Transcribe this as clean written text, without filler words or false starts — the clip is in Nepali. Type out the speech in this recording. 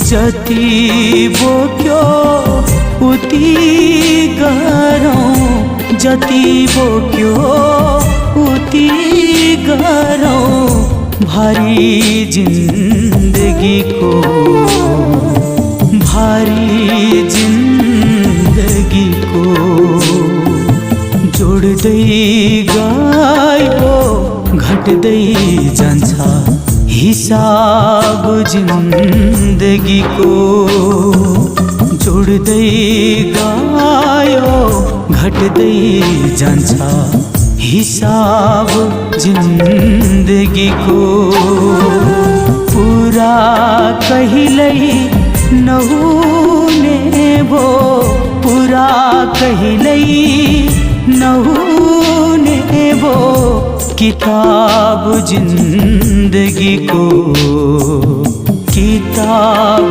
जति बोक्यो उति गरौँ, जति बोक्यो उति गरौँ, भारी जिन्दगीको, भारी जिन्दगीको जोड्दै गयो घट्दै जान्छ हिसाब जिन्दगीको, जोड्दै गयो घट्दै जान्छ हिसाब जिन्दगीको। पुरा कहिल्यै नहुने भो, पुरा कहिल्यै नहुने भो किताब जिन्दगीको, किताब